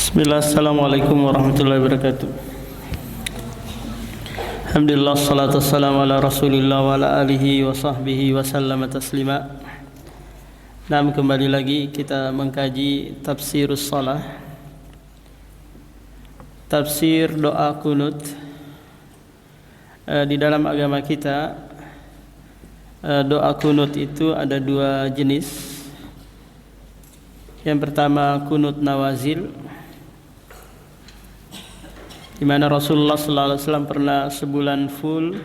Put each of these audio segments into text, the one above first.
Bismillah, assalamualaikum warahmatullahi wabarakatuh. Alhamdulillah, salatu wassalamu ala rasulillah wa ala alihi wa sahbihi wa sallama taslima. Kembali lagi kita mengkaji tafsirus shalah, tafsir doa kunut. Di dalam agama kita doa kunut itu ada dua jenis. Yang pertama kunut nawazil, di mana Rasulullah SAW pernah sebulan full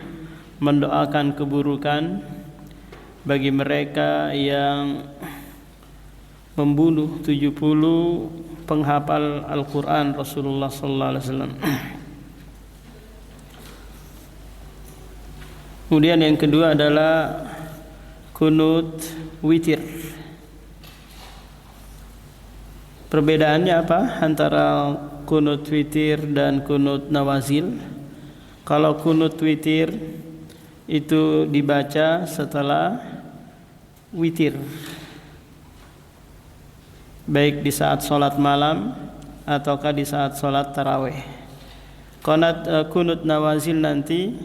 mendoakan keburukan bagi mereka yang membunuh 70 penghafal Al-Quran Rasulullah SAW. Kemudian yang kedua adalah kunut witir. Perbedaannya apa antara kunut witir dan kunut nawazil? Kalau kunut witir itu dibaca setelah witir, baik di saat sholat malam ataukah di saat sholat tarawih. Kunut nawazil nanti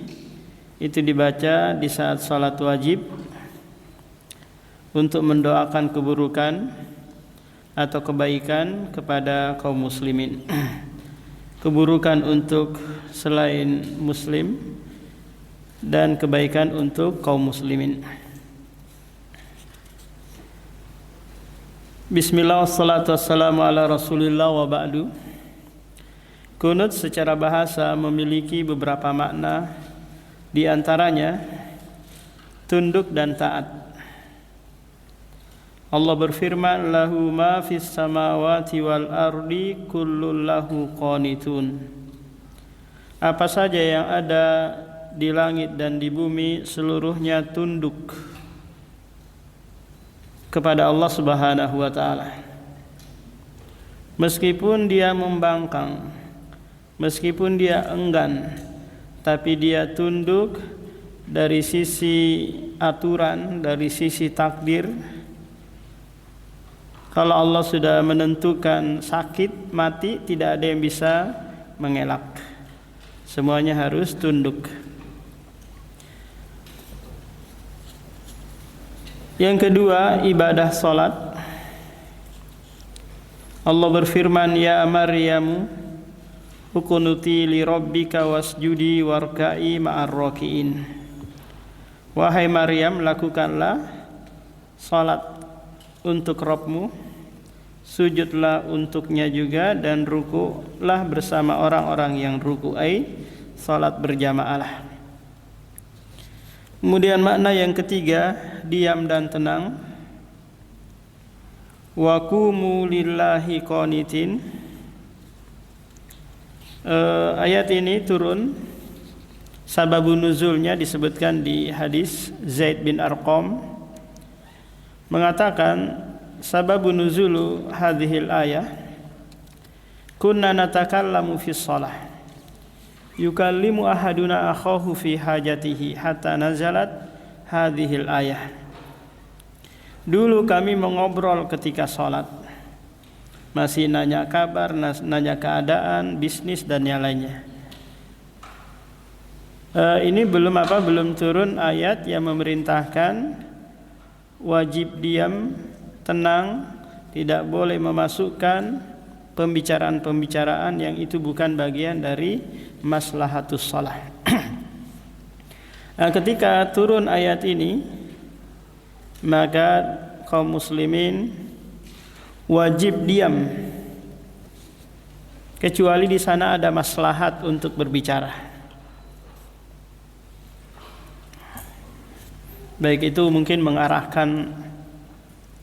itu dibaca di saat sholat wajib untuk mendoakan keburukan atau kebaikan kepada kaum muslimin, keburukan untuk selain muslim dan kebaikan untuk kaum muslimin. Bismillah, wassalatu wassalamu ala rasulillah wa ba'du. Kunut secara bahasa memiliki beberapa makna, di antaranya tunduk dan taat. Allah berfirman, lahu ma fis samawati wal ardi kullun lahu qanitun. Apa saja yang ada di langit dan di bumi seluruhnya tunduk kepada Allah Subhanahu wa taala. Meskipun dia membangkang, meskipun dia enggan, tapi dia tunduk dari sisi aturan, dari sisi takdir. Kalau Allah sudah menentukan sakit, mati, tidak ada yang bisa mengelak. Semuanya harus tunduk. Yang kedua, ibadah salat. Allah berfirman, ya Maryamu ukunuti li rabbika wasjudi warka'i ma'ar raki'in. Wahai Maryam, lakukanlah salat untuk Rabbmu, sujudlah untuknya juga, dan ruku'lah bersama orang-orang yang ruku', salat berjamaah. Kemudian makna yang ketiga, diam dan tenang. Wa qumu lillahi qanitin. Ayat ini turun, sababun nuzulnya disebutkan di hadis Zaid bin Arqam, mengatakan sababun nuzulu hadhil ayah kunna natakallamu fi shalah yukallimu ahaduna akhahu fi hajatihi hatta nazalat hadhil ayah. Dulu kami mengobrol ketika salat, masih nanya kabar, nanya keadaan, bisnis dan yang lainnya. Ini belum turun ayat yang memerintahkan wajib diam, tenang, tidak boleh memasukkan pembicaraan-pembicaraan yang itu bukan bagian dari maslahatus shalah. Ketika turun ayat ini, maka kaum muslimin wajib diam, kecuali di sana ada maslahat untuk berbicara. Baik itu mungkin mengarahkan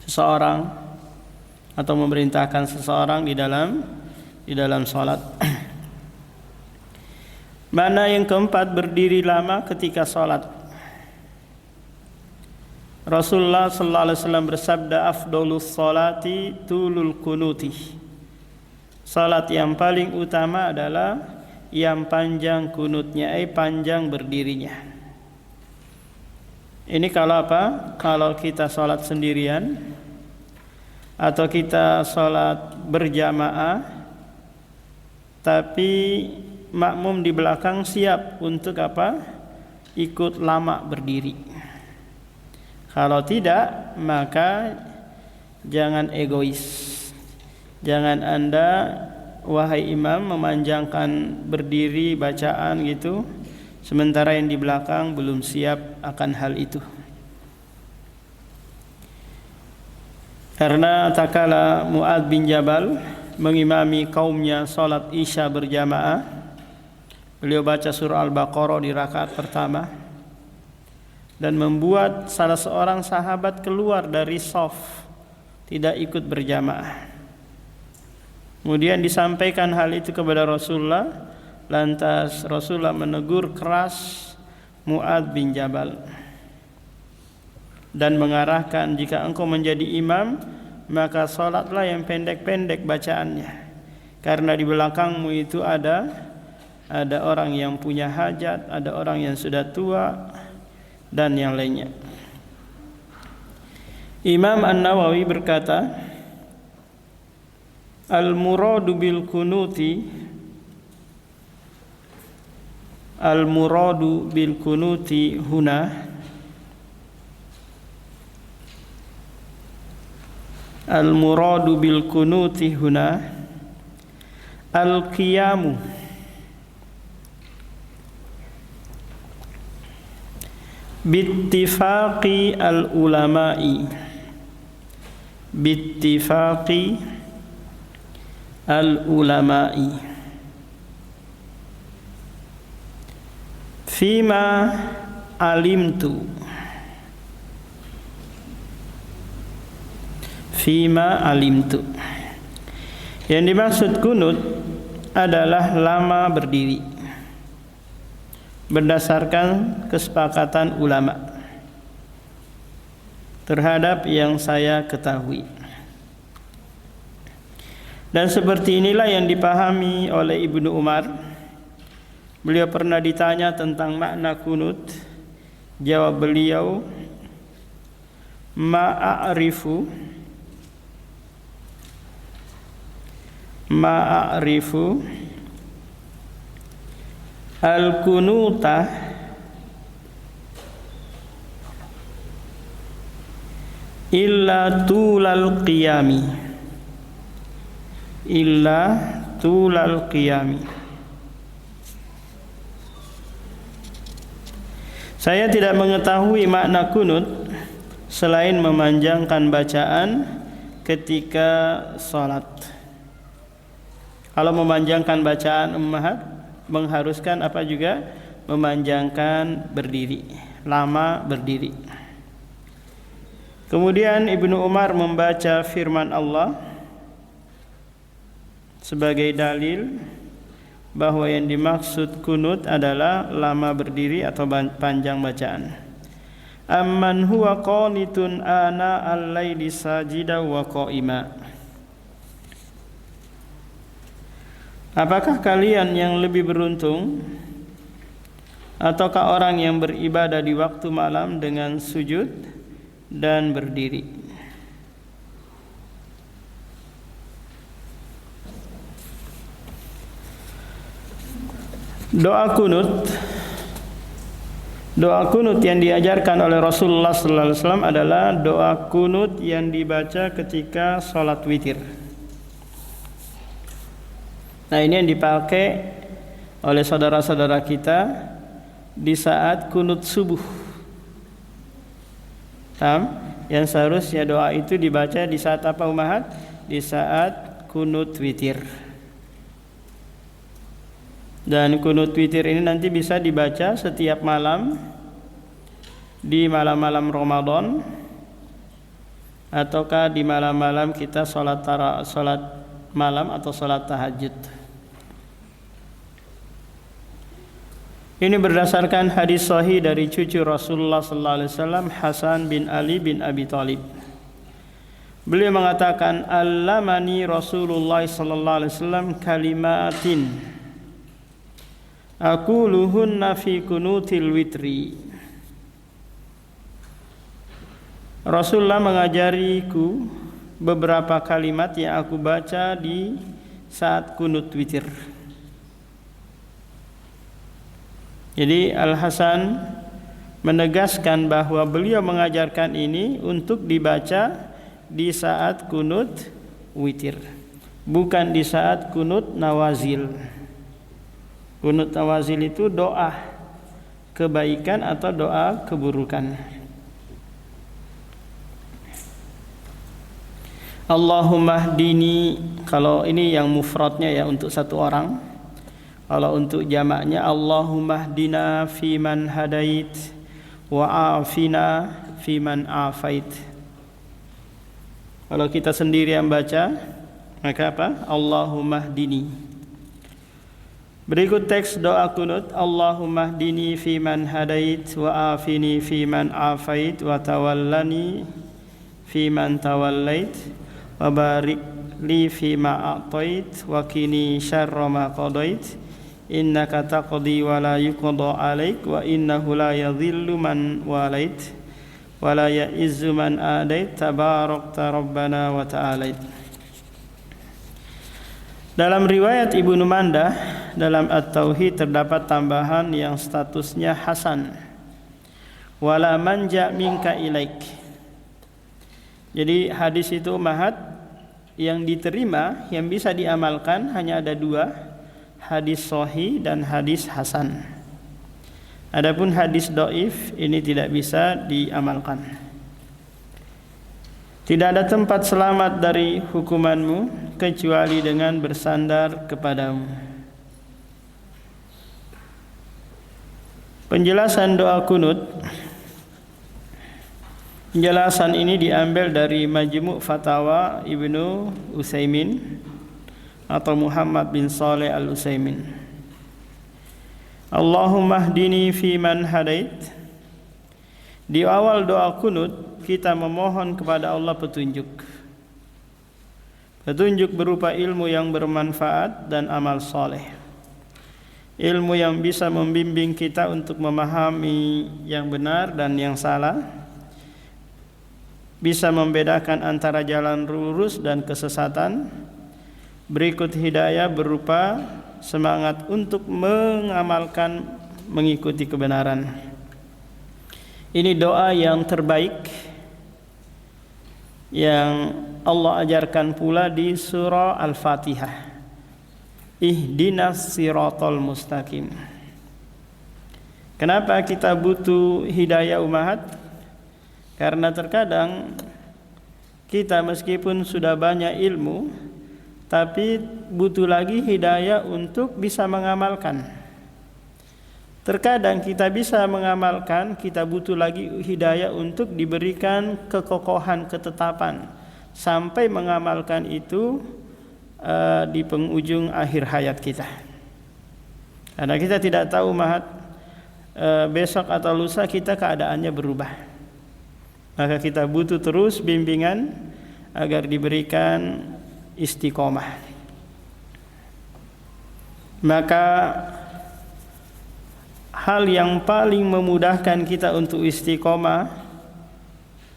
seseorang atau memerintahkan seseorang di dalam salat. Mana yang keempat, berdiri lama ketika salat. Rasulullah sallallahu alaihi wasallam bersabda, afdhalus salati tulul kunuti. Salat yang paling utama adalah yang panjang kunutnya, panjang berdirinya. Ini kalau apa? Kalau kita sholat sendirian atau kita sholat berjamaah, tapi makmum di belakang siap untuk apa? Ikut lama berdiri. Kalau tidak, maka jangan egois. Jangan Anda, wahai imam, memanjangkan berdiri bacaan gitu, sementara yang di belakang belum siap akan hal itu. Karena tatkala Mu'adz bin Jabal mengimami kaumnya salat Isya berjamaah, beliau baca surah Al-Baqarah di rakaat pertama dan membuat salah seorang sahabat keluar dari shaf, tidak ikut berjamaah. Kemudian disampaikan hal itu kepada Rasulullah, lantas Rasulullah menegur keras Mu'adz bin Jabal dan mengarahkan, jika engkau menjadi imam, maka salatlah yang pendek-pendek bacaannya, karena di belakangmu itu ada orang yang punya hajat, ada orang yang sudah tua, dan yang lainnya. Imam An-Nawawi berkata, Al-muradu bil kunuti huna Al-muradu bil kunuti huna al-qiyamu bittifaqi al-ulama'i fima alimtu Yang dimaksud kunut adalah lama berdiri berdasarkan kesepakatan ulama terhadap yang saya ketahui. Dan seperti inilah yang dipahami oleh Ibnu Umar. Beliau pernah ditanya tentang makna kunut. Jawab beliau, ma'arifu al-kunuta illa tulal qiyami. Saya tidak mengetahui makna kunut selain memanjangkan bacaan ketika salat. Kalau memanjangkan bacaan ummahat mengharuskan apa juga? Memanjangkan berdiri, lama berdiri. Kemudian Ibnu Umar membaca firman Allah sebagai dalil bahwa yang dimaksud kunut adalah lama berdiri atau panjang bacaan. Amman huwa qanitun ana al-laili sajida wa qa'ima. Apakah kalian yang lebih beruntung ataukah orang yang beribadah di waktu malam dengan sujud dan berdiri? Doa kunut yang diajarkan oleh Rasulullah sallallahu alaihi wasallam adalah doa kunut yang dibaca ketika salat witir. Nah, ini yang dipakai oleh saudara-saudara kita di saat kunut subuh. Yang seharusnya doa itu dibaca di saat apa ummahat? Di saat kunut witir. Dan kunut witir ini nanti bisa dibaca setiap malam di malam-malam Ramadan ataukah di malam-malam kita salat malam atau salat tahajud. Ini berdasarkan hadis sahih dari cucu Rasulullah sallallahu alaihi wasallam, Hasan bin Ali bin Abi Thalib. Beliau mengatakan, "Allamani Rasulullah sallallahu alaihi wasallam kalimatin aquluhunna fi kunutil witri." Rasulullah mengajariku beberapa kalimat yang aku baca di saat kunut witir. Jadi Al-Hasan menegaskan bahwa beliau mengajarkan ini untuk dibaca di saat kunut witir, bukan di saat kunut nawazil. Kunut nawazil itu doa kebaikan atau doa keburukan. Allahumma hdini, kalau ini yang mufradnya ya untuk satu orang. Kalau untuk jamaknya Allahumma hdina fiman hadait wa afina fiman afait. Kalau kita sendiri yang baca, maka apa? Allahumma hdini. Berikut teks doa kunut. Allahumma hdini fiman hadait wa afini fiman afait wa tawallani fiman tawallait wa barik li fima a'tait wa qini syarra ma qadait innaka taqdi wa la yuqda 'alaik wa innahu la yadhillu man walait wa la ya'izzu man adait tabarakta rabbana wa ta'alait. Dalam riwayat Ibnu Mandah dalam At-Tauhid terdapat tambahan yang statusnya hasan. Wala manja minka ilaik. Jadi hadis itu mahat yang diterima, yang bisa diamalkan hanya ada dua, hadis sahih dan hadis hasan. Adapun hadis dhaif ini tidak bisa diamalkan. Tidak ada tempat selamat dari hukumanmu kecuali dengan bersandar kepadamu. Penjelasan doa kunut. Penjelasan ini diambil dari Majmu' Fatawa Ibnu Utsaimin atau Muhammad bin Shalih Al-Utsaimin. Allahumma hdini fi man hadait. Di awal doa kunut kita memohon kepada Allah petunjuk. Petunjuk berupa ilmu yang bermanfaat dan amal soleh. Ilmu yang bisa membimbing kita untuk memahami yang benar dan yang salah, bisa membedakan antara jalan lurus dan kesesatan. Berikut hidayah berupa semangat untuk mengamalkan, mengikuti kebenaran. Ini doa yang terbaik yang Allah ajarkan pula di surah Al-Fatihah. Ihdinas siratal mustaqim. Kenapa kita butuh hidayah umahat? Karena terkadang kita meskipun sudah banyak ilmu, tapi butuh lagi hidayah untuk bisa mengamalkan. Terkadang kita bisa mengamalkan, kita butuh lagi hidayah untuk diberikan kekokohan, ketetapan sampai mengamalkan itu di penghujung akhir hayat kita. Karena kita tidak tahu mahat besok atau lusa kita keadaannya berubah. Maka kita butuh terus bimbingan agar diberikan istiqomah. Maka hal yang paling memudahkan kita untuk istiqomah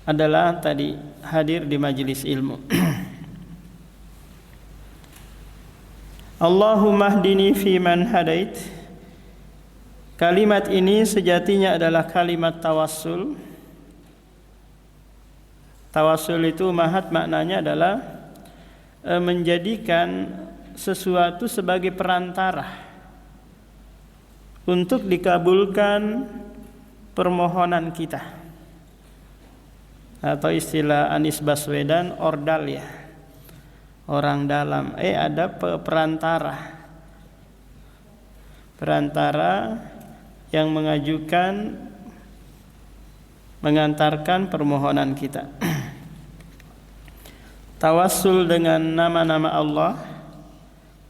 adalah tadi hadir di majelis ilmu. Allahumma hdini fi man hadait. Kalimat ini sejatinya adalah kalimat tawassul. Tawassul itu mahat maknanya adalah menjadikan sesuatu sebagai perantara untuk dikabulkan permohonan kita. Atau istilah Anies Baswedan, ordal ya, orang dalam. Ada perantara yang mengantarkan permohonan kita. Tawassul dengan nama-nama Allah,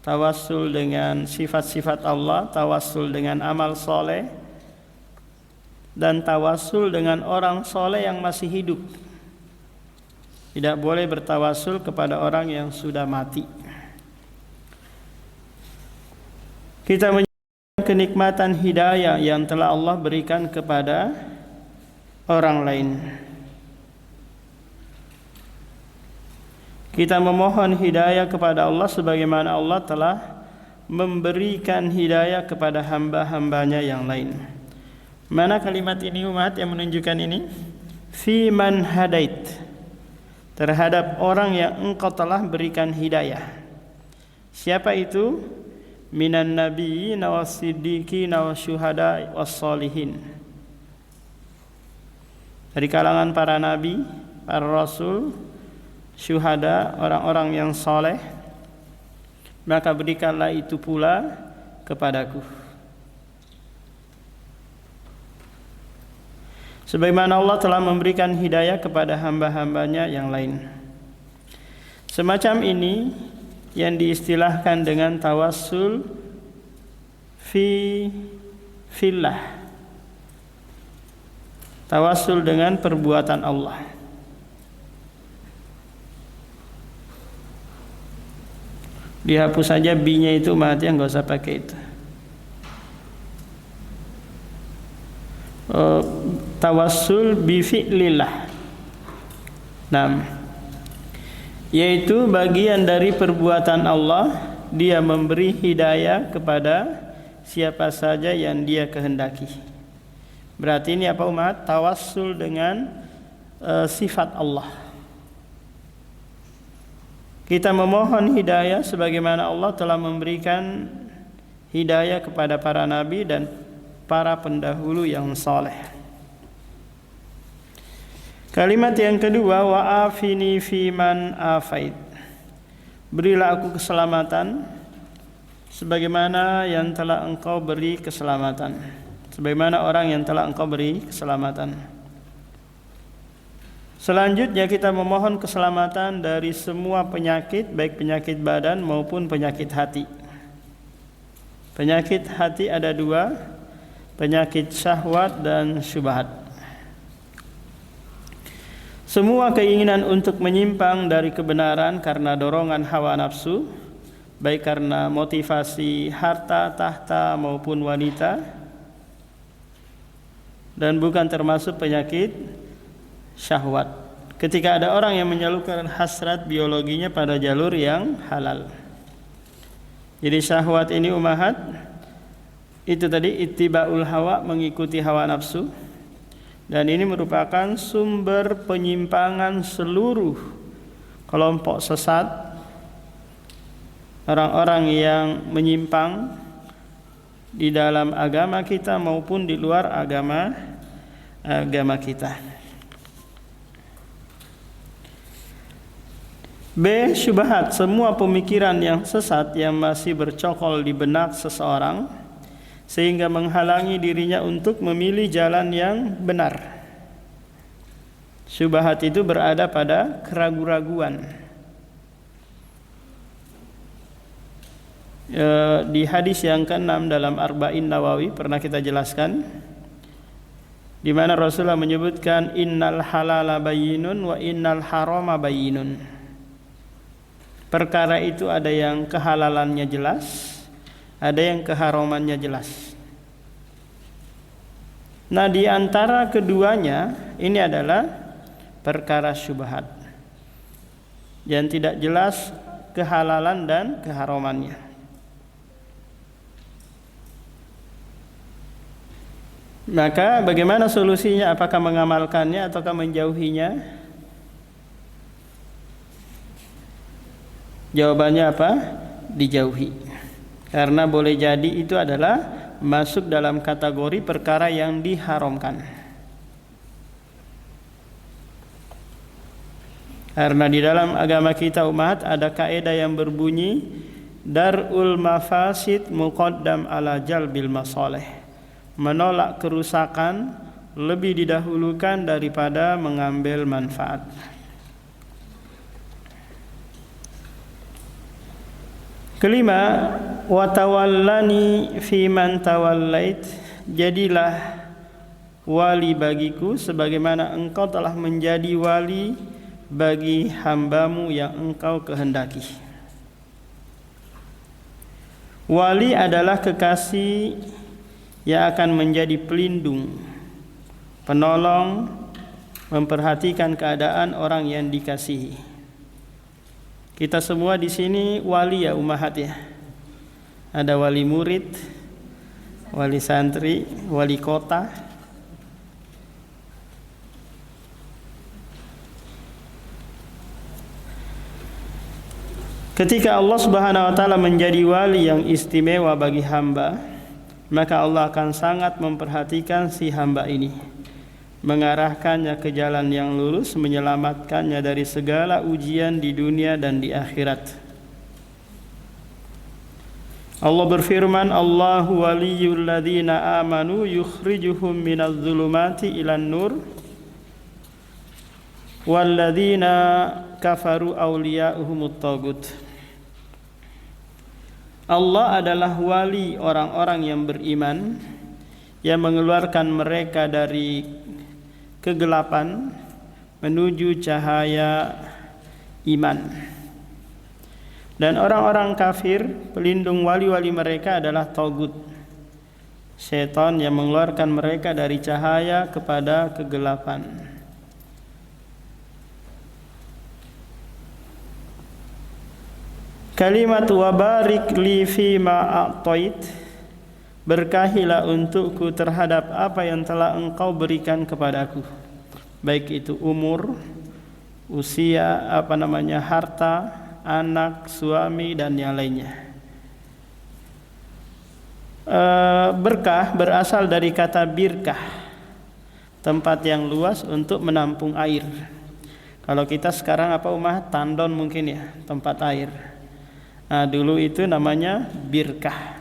tawassul dengan sifat-sifat Allah, tawassul dengan amal soleh, dan tawassul dengan orang soleh yang masih hidup. Tidak boleh bertawassul kepada orang yang sudah mati. Kita menyebut kenikmatan hidayah yang telah Allah berikan kepada orang lain. Kita memohon hidayah kepada Allah sebagaimana Allah telah memberikan hidayah kepada hamba-hambanya yang lain. Mana kalimat ini umat yang menunjukkan ini? Fi man hadait, terhadap orang yang engkau telah berikan hidayah. Siapa itu? Minan nabiyyin was-siddiqin wasyuhada was-solihin, dari kalangan para nabi, para rasul, syuhada, orang-orang yang soleh. Maka berikanlah itu pula kepadaku. Sebagaimana Allah telah memberikan hidayah kepada hamba-hambanya yang lain. Semacam ini yang diistilahkan dengan tawassul fillah, tawassul dengan perbuatan Allah. Dihapus saja B-nya itu mati, enggak usah pakai itu. Tawassul bi fi'lillah. Yaitu bagian dari perbuatan Allah, dia memberi hidayah kepada siapa saja yang dia kehendaki. Berarti ini apa umat? Tawassul dengan sifat Allah. Kita memohon hidayah sebagaimana Allah telah memberikan hidayah kepada para nabi dan para pendahulu yang saleh. Kalimat yang kedua, wa'afini fiman afait, berilah aku keselamatan sebagaimana yang telah engkau beri keselamatan, sebagaimana orang yang telah engkau beri keselamatan. Selanjutnya kita memohon keselamatan dari semua penyakit, baik penyakit badan maupun penyakit hati. Penyakit hati ada dua, penyakit syahwat dan syubhat. Semua keinginan untuk menyimpang dari kebenaran karena dorongan hawa nafsu, baik karena motivasi harta, tahta maupun wanita, dan bukan termasuk penyakit syahwat. Ketika ada orang yang menyalurkan hasrat biologinya pada jalur yang halal. Jadi syahwat ini umahat, itu tadi ittiba'ul hawa, mengikuti hawa nafsu. Dan ini merupakan sumber penyimpangan seluruh kelompok sesat, orang-orang yang menyimpang di dalam agama kita maupun di luar agama kita. B. Syubhat, semua pemikiran yang sesat yang masih bercokol di benak seseorang sehingga menghalangi dirinya untuk memilih jalan yang benar. Syubhat itu berada pada keraguan-raguan. Di hadis yang ke-6 dalam Arba'in Nawawi pernah kita jelaskan, di mana Rasulullah menyebutkan innal halala bayyinun wa innal harama bayyinun. Perkara itu ada yang kehalalannya jelas, ada yang keharamannya jelas. Nah, di antara keduanya ini adalah perkara syubhat yang tidak jelas kehalalan dan keharamannya. Maka bagaimana solusinya? Apakah mengamalkannya ataukah menjauhinya? Jawabannya apa? Dijauhi. Karena boleh jadi itu adalah masuk dalam kategori perkara yang diharamkan. Karena di dalam agama kita umat ada kaidah yang berbunyi darul mafasid muqaddam ala jalbil masalih. Menolak kerusakan lebih didahulukan daripada mengambil manfaat. Kelima, watawallani fiman tawallait, jadilah wali bagiku sebagaimana engkau telah menjadi wali bagi hambamu yang engkau kehendaki. Wali adalah kekasih yang akan menjadi pelindung, penolong, memperhatikan keadaan orang yang dikasihi. Kita semua di sini wali ya umahat ya. ada wali murid, wali santri, wali kota. Ketika Allah Subhanahu wa taala menjadi wali yang istimewa bagi hamba, maka Allah akan sangat memperhatikan si hamba ini, mengarahkannya ke jalan yang lurus, menyelamatkannya dari segala ujian di dunia dan di akhirat. Allah berfirman, Allahu waliyul ladzina amanu yukhrijuhum minadh dhulumati ilan nur wal ladzina kafaru awliya'uhumut tagut. Allah adalah wali orang-orang yang beriman, yang mengeluarkan mereka dari kegelapan menuju cahaya iman. Dan orang-orang kafir, pelindung wali-wali mereka adalah tagut, setan yang mengeluarkan mereka dari cahaya kepada kegelapan. Kalimat wabarik li fi ma a'tait, berkahilah untukku terhadap apa yang telah engkau berikan kepadaku, baik itu umur, usia, harta, anak, suami dan yang lainnya. Berkah berasal dari kata birkah, tempat yang luas untuk menampung air. Kalau kita sekarang tandon mungkin ya, tempat air. Nah, dulu itu namanya birkah.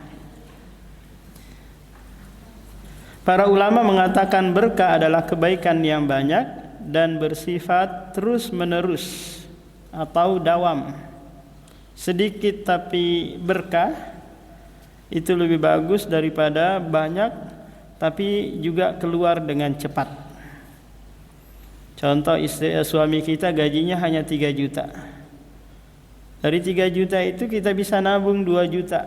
Para ulama mengatakan berkah adalah kebaikan yang banyak dan bersifat terus-menerus atau dawam. Sedikit tapi berkah itu lebih bagus daripada banyak tapi juga keluar dengan cepat. Contoh, suami kita gajinya hanya 3 juta. Dari 3 juta itu kita bisa nabung 2 juta.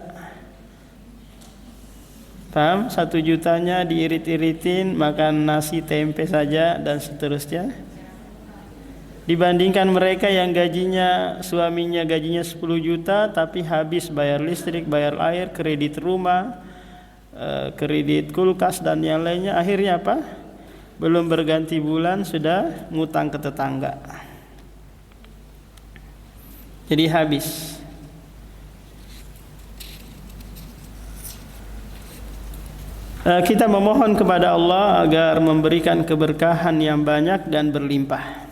Paham? 1 jutanya diirit-iritin, makan nasi tempe saja dan seterusnya. Dibandingkan mereka yang suaminya gajinya 10 juta tapi habis bayar listrik, bayar air, kredit rumah, kredit kulkas dan yang lainnya. Akhirnya apa? Belum berganti bulan sudah ngutang ke tetangga. Jadi habis. Kita memohon kepada Allah agar memberikan keberkahan yang banyak dan berlimpah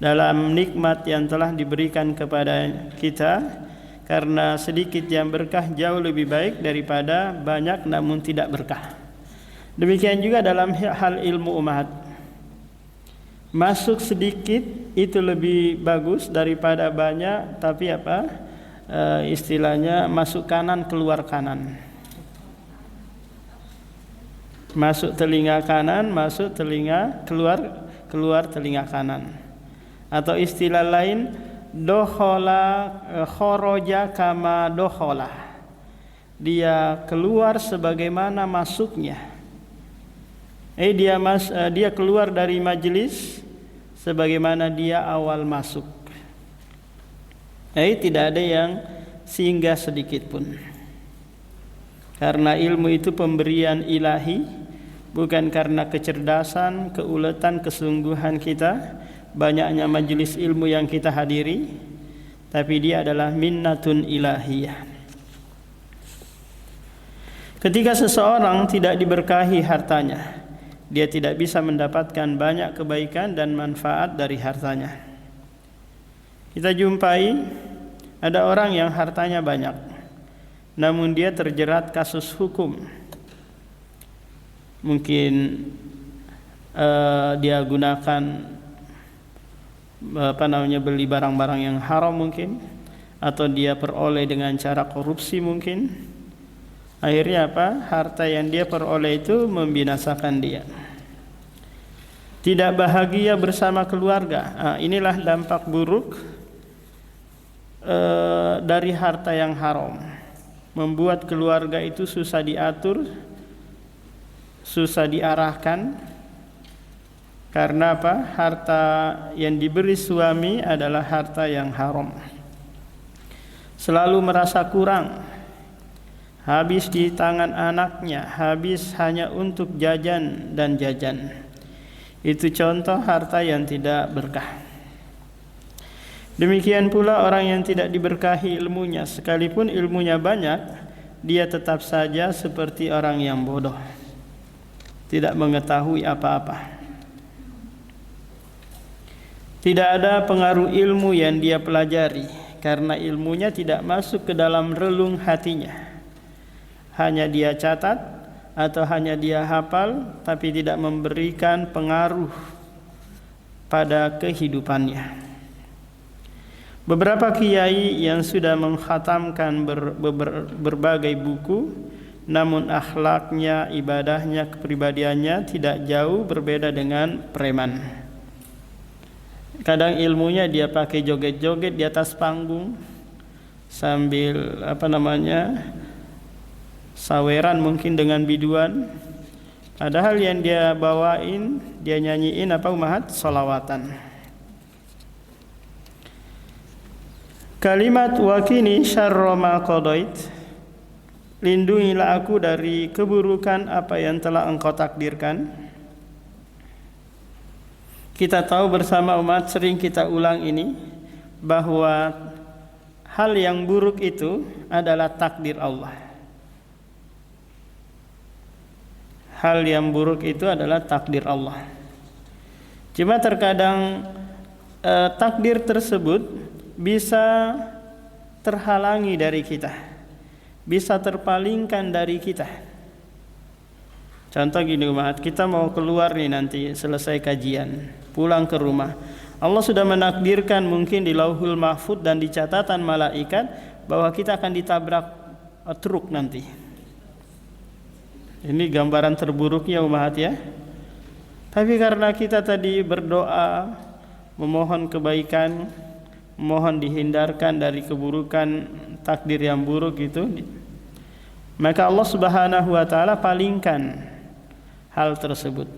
dalam nikmat yang telah diberikan kepada kita, karena sedikit yang berkah jauh lebih baik daripada banyak namun tidak berkah. Demikian juga dalam hal ilmu umat. Masuk sedikit itu lebih bagus daripada banyak tapi istilahnya masuk kanan keluar kanan. Masuk telinga kanan, masuk telinga keluar telinga kanan. Atau istilah lain, dohola khoroja kama dohola. Dia keluar sebagaimana masuknya. Dia keluar dari majelis sebagaimana dia awal masuk. Tidak ada yang singgah sedikit pun. Karena ilmu itu pemberian ilahi, bukan karena kecerdasan, keuletan, kesungguhan kita, banyaknya majelis ilmu yang kita hadiri, tapi dia adalah minnatun ilahiyah. Ketika seseorang tidak diberkahi hartanya, dia tidak bisa mendapatkan banyak kebaikan dan manfaat dari hartanya. Kita jumpai ada orang yang hartanya banyak, namun dia terjerat kasus hukum. Mungkin dia gunakan beli barang-barang yang haram mungkin, atau dia peroleh dengan cara korupsi mungkin. Akhirnya harta yang dia peroleh itu membinasakan dia. Tidak bahagia bersama keluarga. Inilah dampak buruk dari harta yang haram. Membuat keluarga itu susah diatur, susah diarahkan. Karena harta yang diberi suami adalah harta yang haram. Selalu merasa kurang. habis di tangan anaknya, habis hanya untuk jajan dan jajan. Itu contoh harta yang tidak berkah. Demikian pula orang yang tidak diberkahi ilmunya, sekalipun ilmunya banyak, dia tetap saja seperti orang yang bodoh, tidak mengetahui apa-apa. Tidak ada pengaruh ilmu yang dia pelajari, karena ilmunya tidak masuk ke dalam relung hatinya. Hanya dia catat atau hanya dia hafal, tapi tidak memberikan pengaruh pada kehidupannya. Beberapa kiai yang sudah mengkhatamkan berbagai buku, namun akhlaknya, ibadahnya, kepribadiannya tidak jauh berbeda dengan preman. Kadang ilmunya dia pakai joget-joget di atas panggung sambil saweran mungkin dengan biduan. Padahal yang dia bawain, dia nyanyiin salawatan. Kalimat wakini syarra ma qadait, lindungilah aku dari keburukan apa yang telah engkau takdirkan. Kita tahu bersama umat, sering kita ulang ini, bahwa hal yang buruk itu adalah takdir Allah. Hal yang buruk itu adalah takdir Allah. Cuma terkadang takdir tersebut bisa terhalangi dari kita, bisa terpalingkan dari kita. Contoh gini umat, kita mau keluar nih nanti selesai kajian, pulang ke rumah. Allah sudah menakdirkan mungkin di Lauhul Mahfuz dan di catatan malaikat bahwa kita akan ditabrak truk nanti. Ini gambaran terburuknya umat ya. Tapi karena kita tadi berdoa, memohon kebaikan, memohon dihindarkan dari keburukan takdir yang buruk itu, maka Allah Subhanahu wa taala palingkan hal tersebut.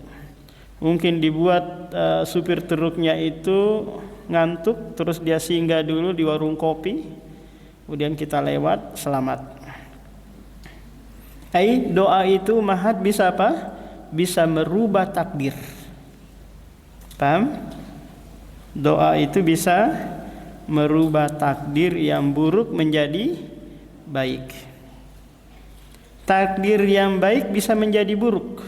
Mungkin dibuat supir truknya itu ngantuk, terus dia singgah dulu di warung kopi, kemudian kita lewat, selamat. Doa itu mahat bisa apa? Bisa merubah takdir. Paham? Doa itu bisa merubah takdir yang buruk menjadi baik. Takdir yang baik bisa menjadi buruk.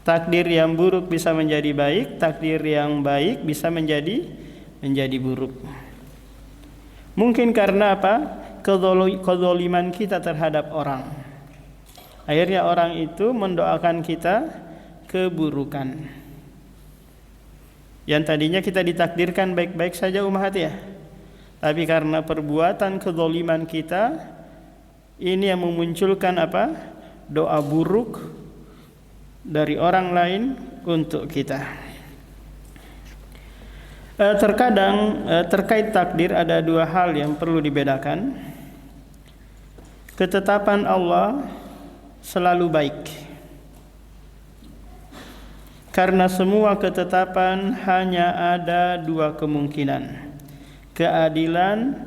Takdir yang buruk bisa menjadi baik, takdir yang baik bisa menjadi buruk. Mungkin karena apa? Kezaliman kita terhadap orang. Akhirnya orang itu mendoakan kita keburukan. Yang tadinya kita ditakdirkan baik-baik saja umat ya. Tapi karena perbuatan kezaliman kita, ini yang memunculkan apa? Doa buruk dari orang lain untuk kita. Terkadang terkait takdir ada dua hal yang perlu dibedakan. Ketetapan Allah selalu baik, karena semua ketetapan hanya ada dua kemungkinan: keadilan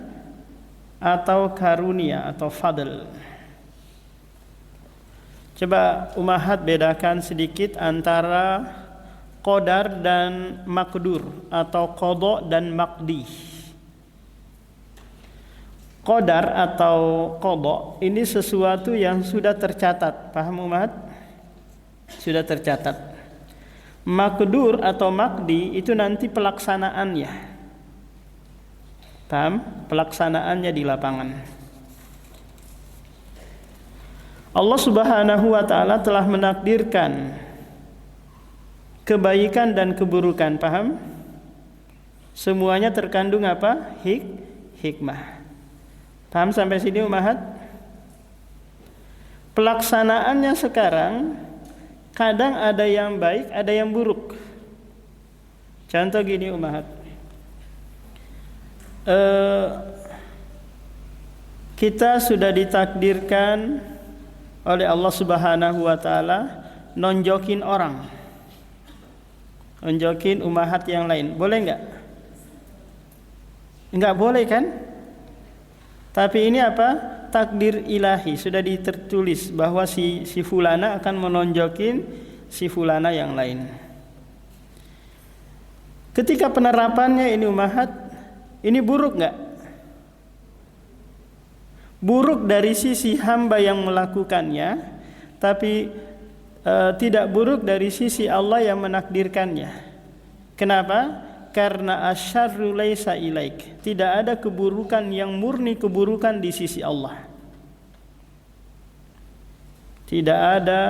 atau karunia atau fadl. Coba umahat bedakan sedikit antara qadar dan makdur atau qada dan maqdi. Qadar atau qada ini sesuatu yang sudah tercatat, paham umat? Sudah tercatat. Makdur atau maqdi itu nanti pelaksanaannya. Paham? Pelaksanaannya di lapangan. Allah Subhanahu wa taala telah menakdirkan kebaikan dan keburukan, paham? Semuanya terkandung apa? Hikmah. Paham sampai sini umahat? Pelaksanaannya sekarang kadang ada yang baik, ada yang buruk. Contoh gini umahat. Kita sudah ditakdirkan oleh Allah Subhanahu wa taala nonjokin orang, nonjokin umahat yang lain. Boleh enggak? Enggak boleh kan? Tapi ini apa? Takdir ilahi, sudah ditertulis bahwa si fulana akan menonjokin si fulana yang lain. Ketika penerapannya ini ummahat, ini buruk enggak? Buruk dari sisi hamba yang melakukannya, tapi tidak buruk dari sisi Allah yang menakdirkannya. Kenapa? Karena asyarru laisa ilaik. Tidak ada keburukan yang murni keburukan di sisi Allah. Tidak ada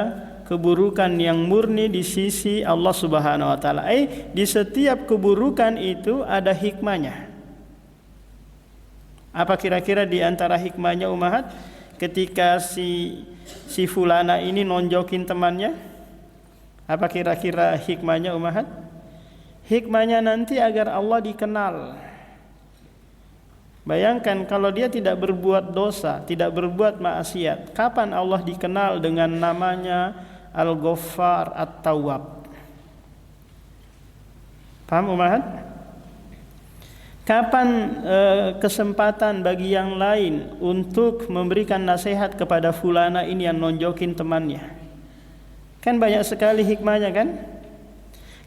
keburukan yang murni di sisi Allah Subhanahu wa taala. Di setiap keburukan itu ada hikmahnya. Apa kira-kira di antara hikmahnya ummahat? Ketika si fulana ini nonjokin temannya, apa kira-kira hikmahnya ummahat? Hikmahnya nanti agar Allah dikenal. Bayangkan kalau dia tidak berbuat dosa, tidak berbuat maksiat, kapan Allah dikenal dengan namanya Al-Ghaffar At-Tawwab? Paham ummahat? Kapan kesempatan bagi yang lain untuk memberikan nasihat kepada fulana ini yang nonjokin temannya? Kan banyak sekali hikmahnya kan?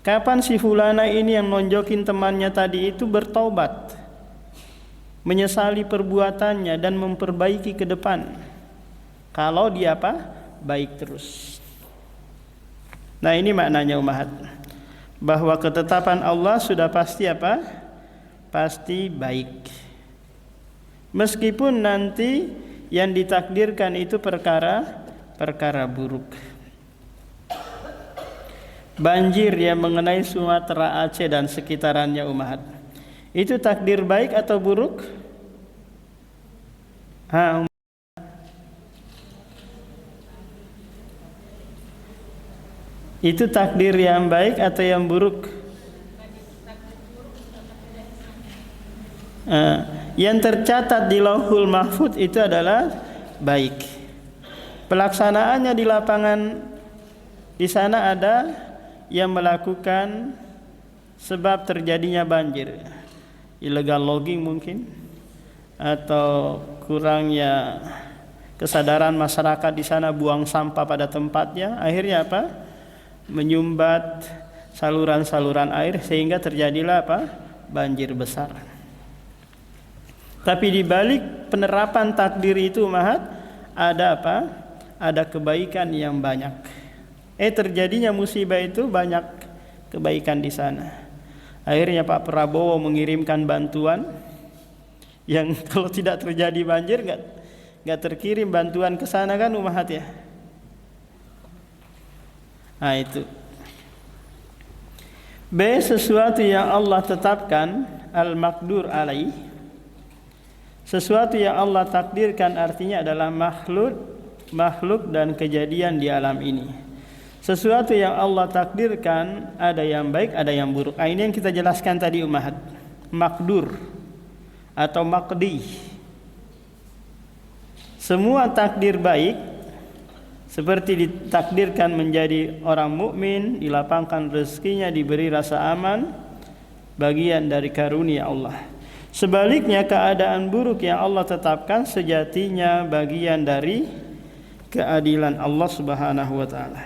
Kapan si fulana ini yang nonjokin temannya tadi itu bertaubat, menyesali perbuatannya dan memperbaiki ke depan? Kalau dia apa? Baik terus. Nah, ini maknanya ummahat, bahwa ketetapan Allah sudah pasti apa? Pasti baik. Meskipun nanti yang ditakdirkan itu perkara buruk. Banjir yang mengenai Sumatera, Aceh dan sekitarannya ummahat, itu takdir baik atau buruk? Itu takdir yang baik atau yang buruk? Yang tercatat di Lauhul Mahfuz itu adalah baik. Pelaksanaannya di lapangan, di sana ada yang melakukan sebab terjadinya banjir, illegal logging mungkin, atau kurangnya kesadaran masyarakat di sana buang sampah pada tempatnya, akhirnya apa? Menyumbat saluran-saluran air sehingga terjadilah apa? Banjir besar. Tapi di balik penerapan takdir itu ummahat, ada apa? Ada kebaikan yang banyak. Terjadinya musibah itu banyak kebaikan di sana. Akhirnya Pak Prabowo mengirimkan bantuan yang kalau tidak terjadi banjir nggak terkirim bantuan ke sana kan ummahat ya. Nah itu. B, sesuatu yang Allah tetapkan, al-maqdur alaih. Sesuatu yang Allah takdirkan artinya adalah makhluk dan kejadian di alam ini. Sesuatu yang Allah takdirkan ada yang baik, ada yang buruk. Ini yang kita jelaskan tadi ummahat. Makdur atau maqdi. Semua takdir baik seperti ditakdirkan menjadi orang mukmin, dilapangkan rezekinya, diberi rasa aman, bagian dari karunia Allah. Sebaliknya keadaan buruk yang Allah tetapkan sejatinya bagian dari keadilan Allah Subhanahu wa taala.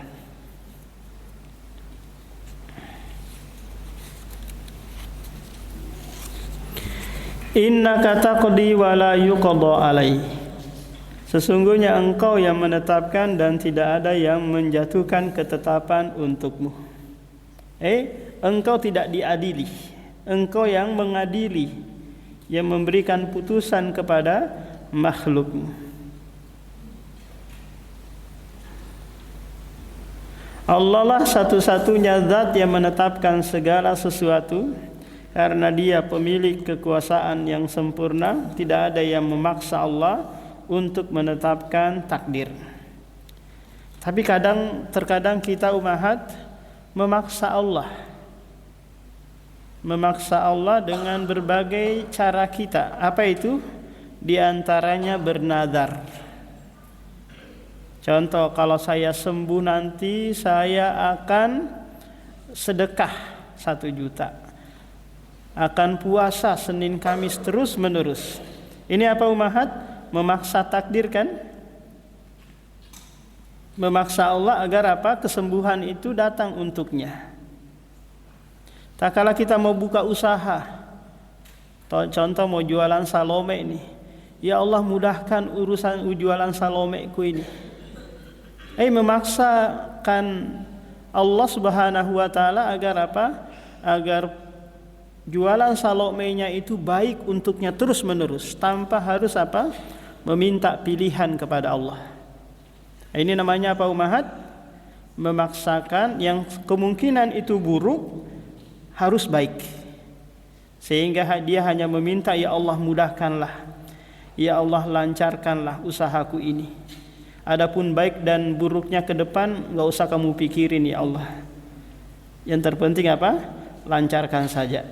Innaka taqdi wa la yuqda alaih. Sesungguhnya engkau yang menetapkan dan tidak ada yang menjatuhkan ketetapan untukmu. Engkau tidak diadili. Engkau yang mengadili, yang memberikan putusan kepada makhlukmu. Allah lah satu-satunya zat yang menetapkan segala sesuatu. Karena dia pemilik kekuasaan yang sempurna, tidak ada yang memaksa Allah untuk menetapkan takdir. Tapi terkadang kita ummahat memaksa Allah dengan berbagai cara kita. Apa itu? Di antaranya bernadar. Contoh, kalau saya sembuh nanti saya akan sedekah 1 juta. Akan puasa Senin Kamis terus menerus. Ini apa umahat? Memaksa takdir kan? Memaksa Allah agar apa? Kesembuhan itu datang untuknya. Tak kala kita mau buka usaha, contoh mau jualan salome ini, ya Allah mudahkan urusan jualan salomeku ini. Memaksakan Allah Subhanahu wa taala agar apa? Agar jualan salomenya itu baik untuknya terus menerus tanpa harus apa? Meminta pilihan kepada Allah. Ini namanya apa umahat? Memaksakan yang kemungkinan itu buruk harus baik. Sehingga dia hanya meminta, ya Allah mudahkanlah, ya Allah lancarkanlah usahaku ini. Adapun baik dan buruknya ke depan enggak usah kamu pikirin ya Allah. Yang terpenting apa? Lancarkan saja.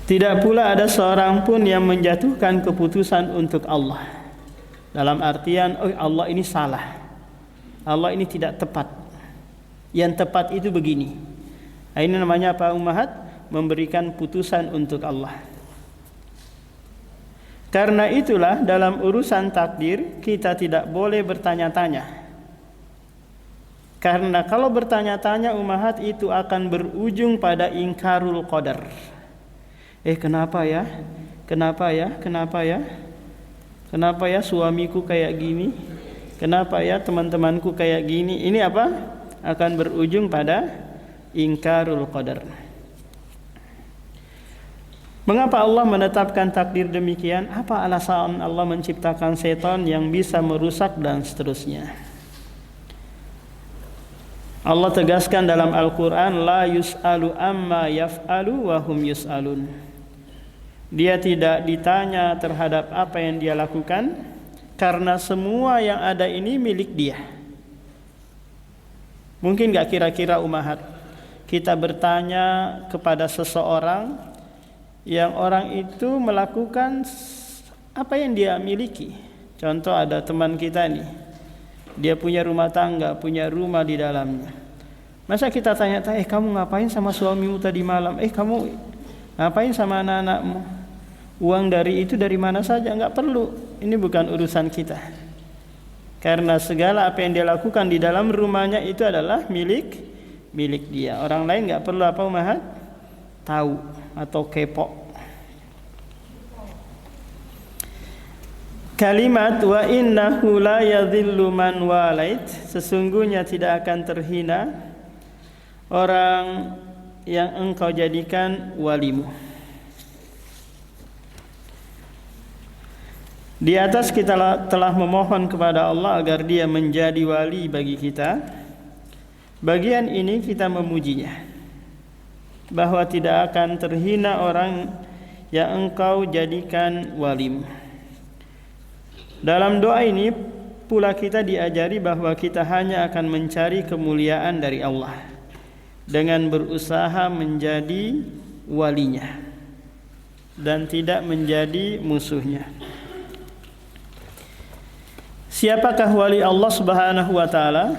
Tidak pula ada seorang pun yang menjatuhkan keputusan untuk Allah. Dalam artian, Allah ini salah, Allah ini tidak tepat. Yang tepat itu begini. Ini namanya apa umahat? Memberikan putusan untuk Allah. Karena itulah dalam urusan takdir kita tidak boleh bertanya-tanya. Karena kalau bertanya-tanya umahat itu akan berujung pada ingkarul qadar. Kenapa ya? Kenapa ya? Kenapa ya? Kenapa ya suamiku kayak gini? Kenapa ya teman-temanku kayak gini? Ini apa? Akan berujung pada ingkarul qadar. Mengapa Allah menetapkan takdir demikian? Apa alasan Allah menciptakan setan yang bisa merusak dan seterusnya? Allah tegaskan dalam Al-Quran, la yus'alu amma yaf'alu wa hum yus'alun. Dia tidak ditanya terhadap apa yang dia lakukan, karena semua yang ada ini milik dia. Mungkin gak kira-kira umahat kita bertanya kepada seseorang yang orang itu melakukan apa yang dia miliki. Contoh ada teman kita nih, dia punya rumah tangga, punya rumah di dalamnya. Masa kita tanya-tanya, kamu ngapain sama suamimu tadi malam? Kamu ngapain sama anak-anakmu? Uang dari itu dari mana saja? Enggak perlu. Ini bukan urusan kita. Karena segala apa yang dia lakukan di dalam rumahnya itu adalah milik dia. Orang lain enggak perlu apa umahat? Tahu atau kepo. Kalimat wa innahu la yadhillu man walait, sesungguhnya tidak akan terhina orang yang engkau jadikan walimu. Di atas kita telah memohon kepada Allah agar dia menjadi wali bagi kita. Bagian ini kita memujinya, bahwa tidak akan terhina orang yang engkau jadikan walimu. Dalam doa ini pula kita diajari bahwa kita hanya akan mencari kemuliaan dari Allah dengan berusaha menjadi walinya dan tidak menjadi musuhnya. Siapakah wali Allah Subhanahu wa taala?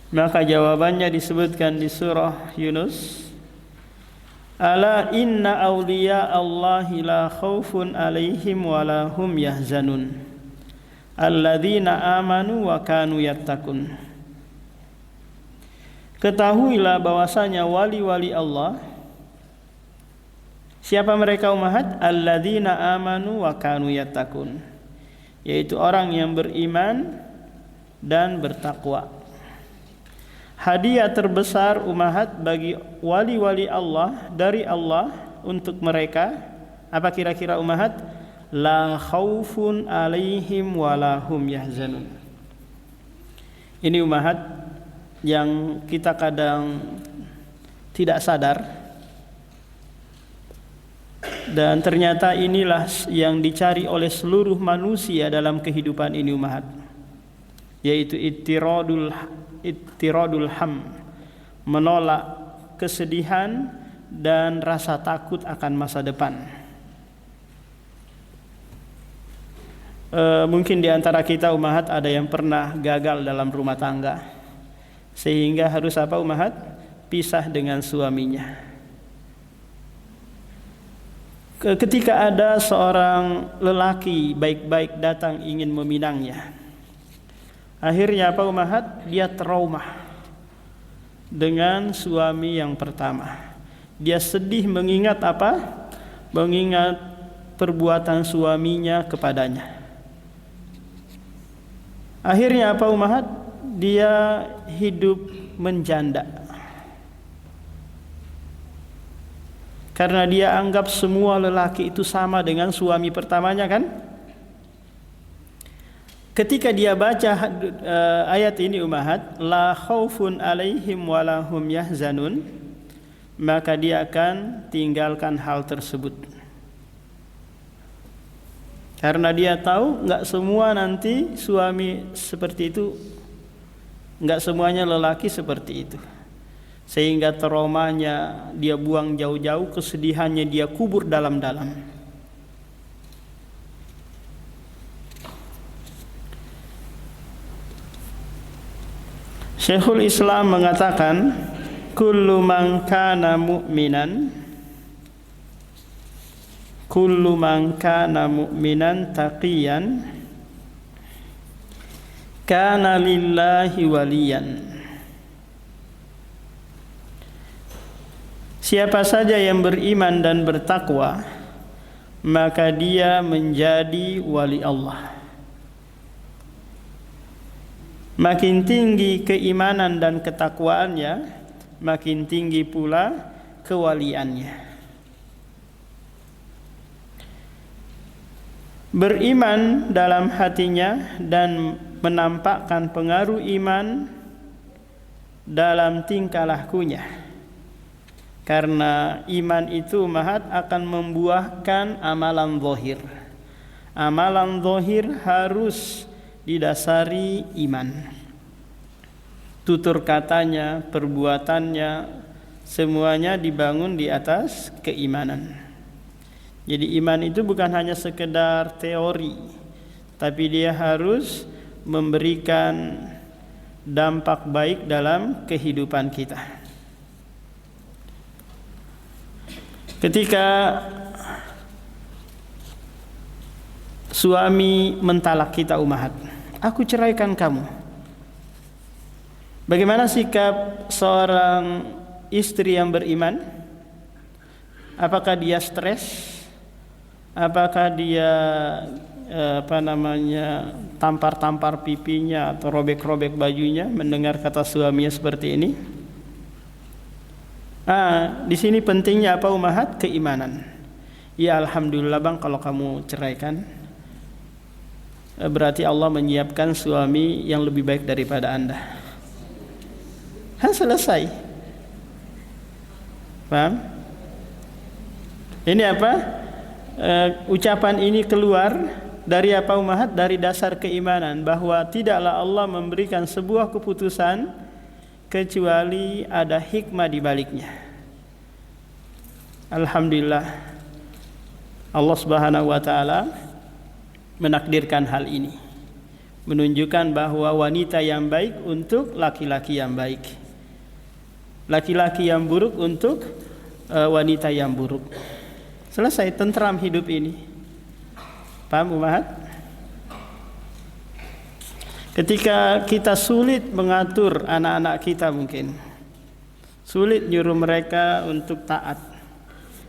Maka jawabannya disebutkan di surah Yunus. Ala inna awliya Allahi la khaufun alaihim wa la hum yahzanun alladzina amanu wa kanu yattaqun. Ketahuilah bahwasanya wali-wali Allah, siapa mereka umahat? Alladzina amanu wa kanu yattaqun, yaitu orang yang beriman dan bertakwa. Hadiah terbesar umahat bagi wali-wali Allah dari Allah untuk mereka apa kira-kira umahat? La khaufun alaihim walahum yahzanun. Ini umahat yang kita kadang tidak sadar, dan ternyata inilah yang dicari oleh seluruh manusia dalam kehidupan ini umahat, yaitu ittiradul ham, menolak kesedihan dan rasa takut akan masa depan. Mungkin di antara kita umahat ada yang pernah gagal dalam rumah tangga, sehingga harus apa umahat? Pisah dengan suaminya. Ketika ada seorang lelaki baik-baik datang ingin meminangnya, akhirnya apa Umahat? Dia trauma dengan suami yang pertama. Dia sedih mengingat apa? Mengingat perbuatan suaminya kepadanya. Akhirnya apa Umahat? Dia hidup menjanda. Karena dia anggap semua lelaki itu sama dengan suami pertamanya kan? Ketika dia baca ayat ini Umahat, la khaufun alaihim walahum yahzanun, maka dia akan tinggalkan hal tersebut. Karena dia tahu enggak semua nanti suami seperti itu, enggak semuanya lelaki seperti itu. Sehingga traumanya dia buang jauh-jauh, kesedihannya dia kubur dalam-dalam. Syekhul Islam mengatakan, kullu man kana mu'minan, kullu man kana mu'minan taqiyan kana lillahi waliyan. Siapa saja yang beriman dan bertakwa, maka dia menjadi wali Allah. Makin tinggi keimanan dan ketakwaannya, makin tinggi pula kewaliannya. Beriman dalam hatinya dan menampakkan pengaruh iman dalam tingkah lakunya. Karena iman itu Umahat akan membuahkan amalan zahir. Amalan zahir harus didasari iman. Tutur katanya, perbuatannya, semuanya dibangun di atas keimanan. Jadi iman itu bukan hanya sekedar teori, tapi dia harus memberikan dampak baik dalam kehidupan kita. Ketika suami mentalak kita Umahat, aku ceraikan kamu. Bagaimana sikap seorang istri yang beriman? Apakah dia stres? Apakah dia tampar-tampar pipinya atau robek-robek bajunya mendengar kata suaminya seperti ini? Di sini pentingnya apa Umahat? Keimanan. Ya alhamdulillah bang, kalau kamu ceraikan, berarti Allah menyiapkan suami yang lebih baik daripada anda. Selesai. Paham? Ini apa? Ucapan ini keluar dari apa Umahat? Dari dasar keimanan, bahwa tidaklah Allah memberikan sebuah keputusan kecuali ada hikmah di baliknya. Alhamdulillah, Allah Subhanahu wa taala menakdirkan hal ini, menunjukkan bahwa wanita yang baik untuk laki-laki yang baik, laki-laki yang buruk untuk wanita yang buruk. Selesai, tentram hidup ini. Paham Umahat? Ketika kita sulit mengatur anak-anak kita, mungkin sulit nyuruh mereka untuk taat,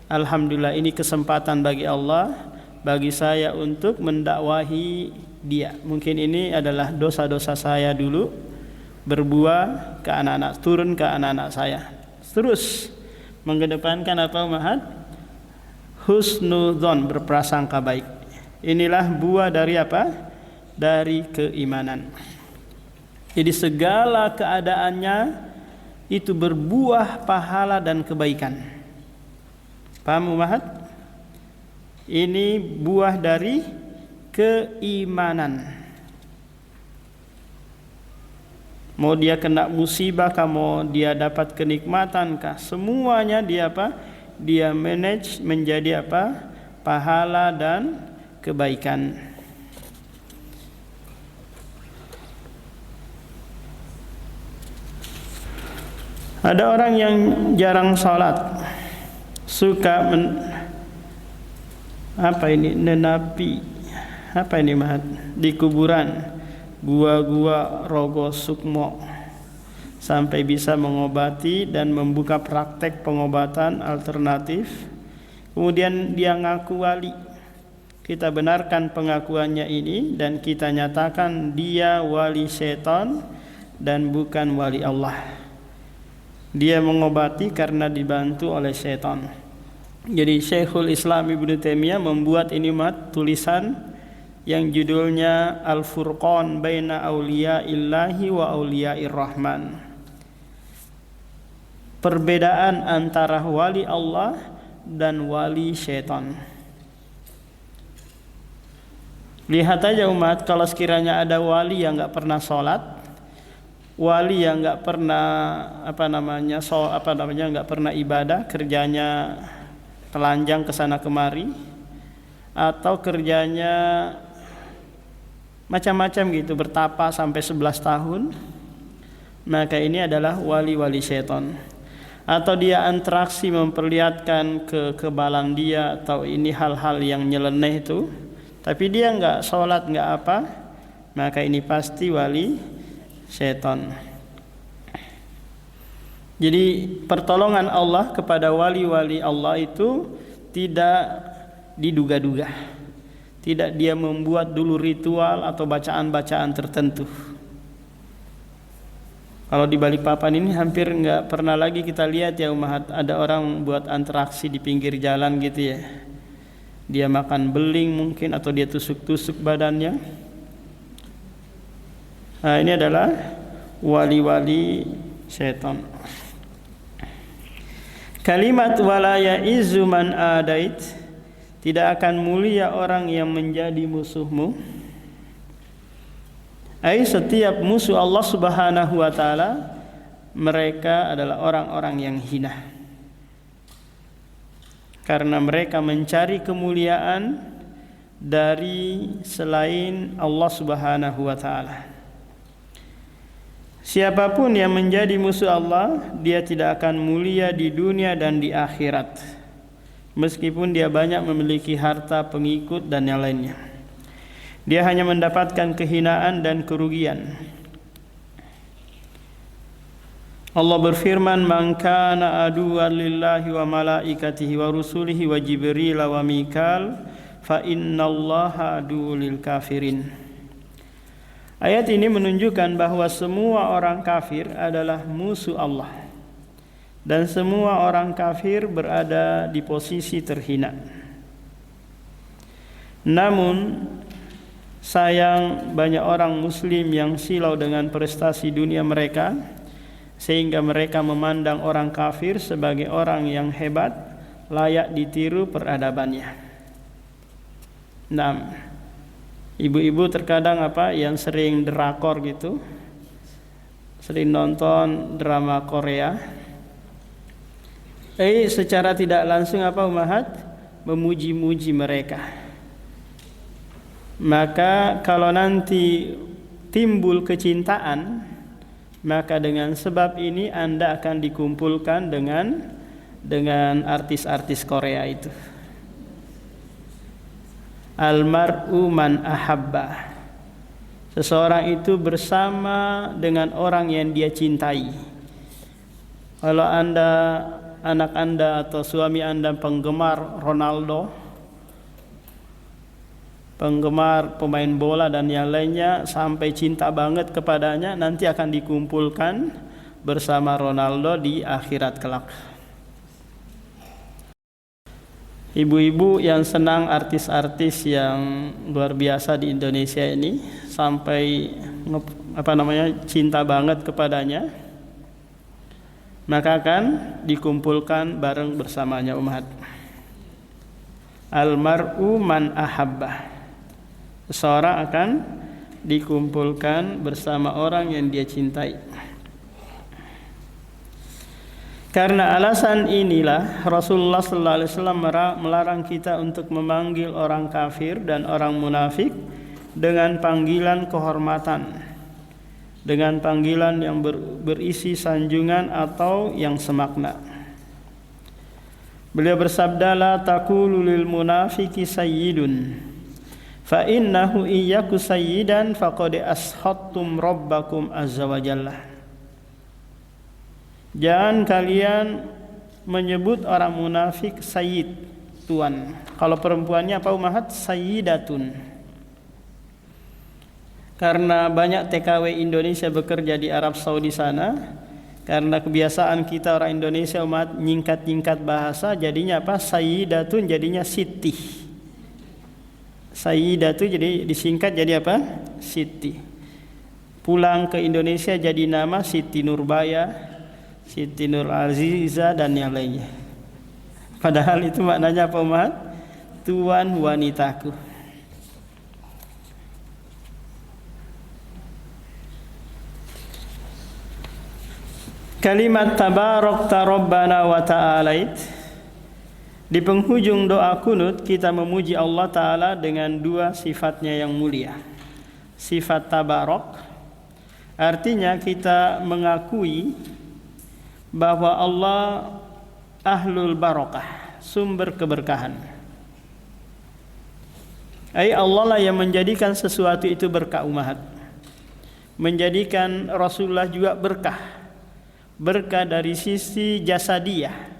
alhamdulillah ini kesempatan bagi Allah, bagi saya untuk mendakwahi dia. Mungkin ini adalah dosa-dosa saya dulu, berbuah ke anak-anak, turun ke anak-anak saya. Terus mengedepankan apa Umahat? Husnudzon, berprasangka baik. Inilah buah dari apa? Dari keimanan. Jadi segala keadaannya itu berbuah pahala dan kebaikan. Paham Umahat? Ini buah dari keimanan. Mau dia kena musibah kah, mau dia dapat kenikmatan kah, semuanya dia apa? Dia manage menjadi apa? Pahala dan kebaikan. Ada orang yang jarang sholat, suka Apa ini? Nenapi. Apa ini Mahat? Di kuburan, gua-gua Rogo Sukmo, sampai bisa mengobati dan membuka praktek pengobatan alternatif. Kemudian dia ngaku wali. Kita benarkan pengakuannya ini dan kita nyatakan dia wali setan dan bukan wali Allah. Dia mengobati karena dibantu oleh setan. Jadi Syekhul Islam Ibnu Taimiyah membuat ini tulisan yang judulnya Al-Furqan Baina Auliya'illahi wa Auliya'ir Rahman. Perbedaan antara wali Allah dan wali setan. Lihat aja umat, kalau sekiranya ada wali yang nggak pernah sholat, wali yang nggak pernah nggak pernah ibadah, kerjanya telanjang kesana kemari, atau kerjanya macam-macam gitu, bertapa sampai 11 tahun, maka ini adalah wali-wali setan. Atau dia interaksi memperlihatkan kekebalan dia, atau ini hal-hal yang nyeleneh itu, tapi dia nggak sholat, nggak apa, maka ini pasti wali setan. Jadi pertolongan Allah kepada wali-wali Allah itu tidak diduga-duga, tidak dia membuat dulu ritual atau bacaan-bacaan tertentu. Kalau di Balikpapan ini hampir nggak pernah lagi kita lihat ya umat, ada orang buat interaksi di pinggir jalan gitu ya. Dia makan beling mungkin, atau dia tusuk-tusuk badannya. Nah, ini adalah wali-wali setan. Kalimat wala ya'izzu man adait, tidak akan mulia orang yang menjadi musuhmu. Setiap musuh Allah Subhanahu wa taala, mereka adalah orang-orang yang hina. Karena mereka mencari kemuliaan dari selain Allah Subhanahu wa taala. Siapapun yang menjadi musuh Allah, dia tidak akan mulia di dunia dan di akhirat. Meskipun dia banyak memiliki harta, pengikut dan yang lainnya. Dia hanya mendapatkan kehinaan dan kerugian. Allah berfirman, "Man kana aduwwan lillahi wa malaikatihi wa rusulihi wa Jibril wa Mikal, fa innallaha aduwwul kafirin." Ayat ini menunjukkan bahwa semua orang kafir adalah musuh Allah. Dan semua orang kafir berada di posisi terhina. Namun sayang, banyak orang muslim yang silau dengan prestasi dunia mereka, sehingga mereka memandang orang kafir sebagai orang yang hebat, layak ditiru peradabannya. Nah, ibu-ibu terkadang yang sering drakor gitu, sering nonton drama Korea, secara tidak langsung umahat memuji-muji mereka. Maka kalau nanti timbul kecintaan, maka dengan sebab ini Anda akan dikumpulkan dengan artis-artis Korea itu. Almar'u man ahabba. Seseorang itu bersama dengan orang yang dia cintai. Kalau anak Anda atau suami Anda penggemar Ronaldo, penggemar pemain bola dan yang lainnya, sampai cinta banget kepadanya, nanti akan dikumpulkan bersama Ronaldo di akhirat kelak. Ibu-ibu yang senang artis-artis yang luar biasa di Indonesia ini, sampai cinta banget kepadanya, maka akan dikumpulkan bareng bersamanya umat. Almar'u man ahabba. Seseorang akan dikumpulkan bersama orang yang dia cintai. Karena alasan inilah Rasulullah sallallahu alaihi wasallam melarang kita untuk memanggil orang kafir dan orang munafik dengan panggilan kehormatan, dengan panggilan yang berisi sanjungan atau yang semakna. Beliau bersabda, la taqulu lil munafiqi sayyidun fa innahu iyyaku sayyidan faqad ashattum rabbakum azza wa jalla. Jangan kalian menyebut orang munafik sayyid, tuan. Kalau perempuannya apa umahat? Sayyidatun. Karena banyak TKW Indonesia bekerja di Arab Saudi sana, karena kebiasaan kita orang Indonesia umat nyingkat-nyingkat bahasa, jadinya apa? Sayyidatun jadinya siti. Sayyidatu jadi disingkat jadi apa? Siti. Pulang ke Indonesia jadi nama Siti Nurbaya, Siti Nur Aziza dan yang lainnya. Padahal itu maknanya apa umat? Tuan wanitaku. Kalimat tabarakta rabbana wa ta'alait, di penghujung doa kunut kita memuji Allah Ta'ala dengan dua sifatnya yang mulia. Sifat tabarak artinya kita mengakui bahwa Allah ahlul barakah, sumber keberkahan. Allah lah yang menjadikan sesuatu itu berkah umat, menjadikan Rasulullah juga berkah. Berkah dari sisi jasadiyah.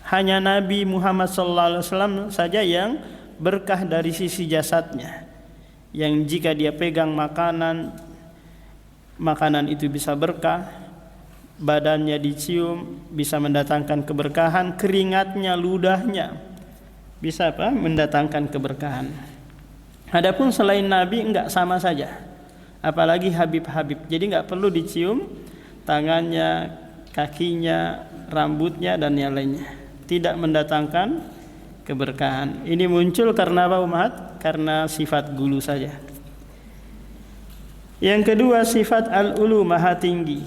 Hanya Nabi Muhammad SAW saja yang berkah dari sisi jasadnya, yang jika dia pegang makanan itu bisa berkah, badannya dicium bisa mendatangkan keberkahan, keringatnya, ludahnya bisa apa? Mendatangkan keberkahan. Adapun selain Nabi enggak, sama saja. Apalagi Habib-Habib, jadi enggak perlu dicium tangannya, kakinya, rambutnya dan yang lainnya, tidak mendatangkan keberkahan. Ini muncul karena apa umat? Karena sifat gulu saja. Yang kedua, sifat al-ulu, maha tinggi.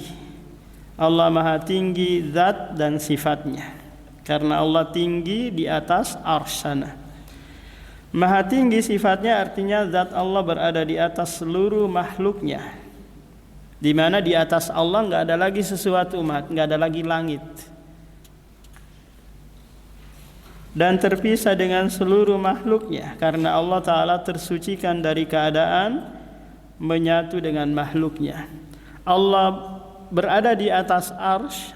Allah maha tinggi zat dan sifatnya, karena Allah tinggi di atas arsy sana. Maha tinggi sifatnya artinya zat Allah berada di atas seluruh makhluknya, di mana di atas Allah nggak ada lagi sesuatu umat, nggak ada lagi langit, dan terpisah dengan seluruh makhluknya, karena Allah Ta'ala tersucikan dari keadaan menyatu dengan makhluknya. Allah berada di atas arsy,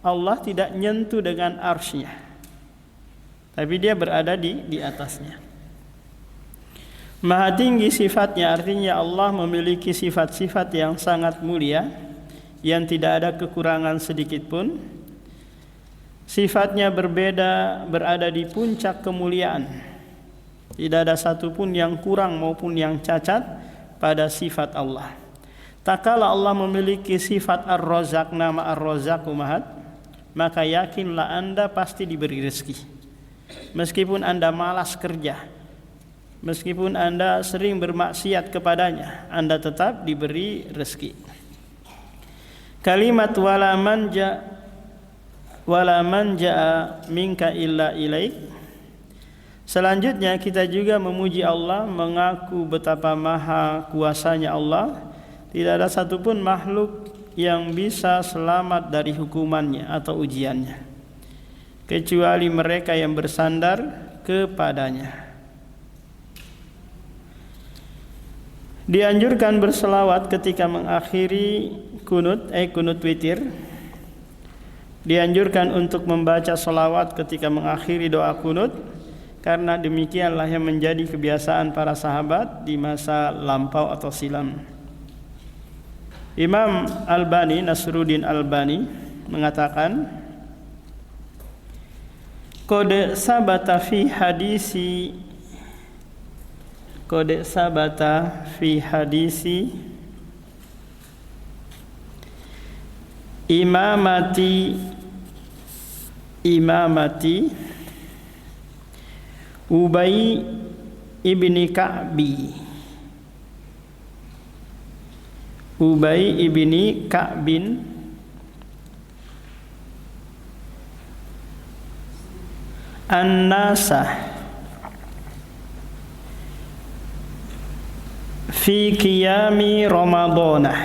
Allah tidak nyentuh dengan arsy-Nya, tapi dia berada di atasnya. Maha tinggi sifatnya artinya Allah memiliki sifat-sifat yang sangat mulia, yang tidak ada kekurangan sedikit pun. Sifatnya berbeda, berada di puncak kemuliaan. Tidak ada satupun yang kurang maupun yang cacat pada sifat Allah. Tak kala Allah memiliki sifat Ar-Razzaq, nama Ar-Razzaq umahat, maka yakinlah Anda pasti diberi rezeki. Meskipun Anda malas kerja, meskipun Anda sering bermaksiat kepadanya, Anda tetap diberi rezeki. Kalimat walaman ja'a minka illa ilaik. Selanjutnya kita juga memuji Allah, mengaku betapa maha kuasanya Allah. Tidak ada satupun makhluk yang bisa selamat dari hukumannya atau ujiannya, kecuali mereka yang bersandar kepadanya. Dianjurkan berselawat ketika mengakhiri kunut, kunut witir. Dianjurkan untuk membaca selawat ketika mengakhiri doa kunut, karena demikianlah yang menjadi kebiasaan para sahabat di masa lampau atau silam. Imam Albani, Nasruddin Albani mengatakan, qad sabata fi hadisi imamati Ubay ibni Ka'bin an-nasa fi qiyami Ramadana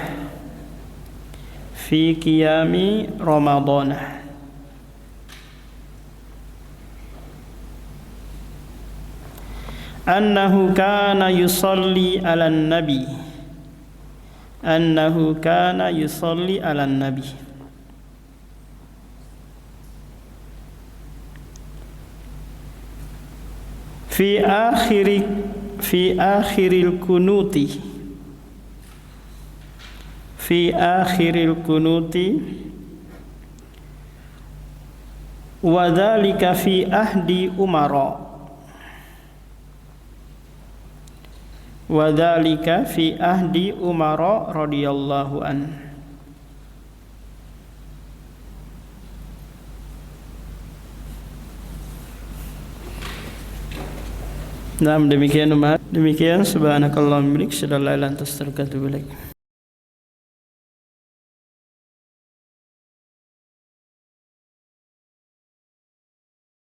annahu kana yusalli 'alan nabi, annahu kana yusalli 'alan nabi. Fi akhiril kunuti, fi akhiril kunuti, wa dzalika fi ahdi Umar, wa dzalika fi ahdi Umar radhiyallahu an. Nah, demikian subhanakallahumma wa bihamdika asyhadu an la ilaha illa anta astaghfiruka wa atubu ilaik.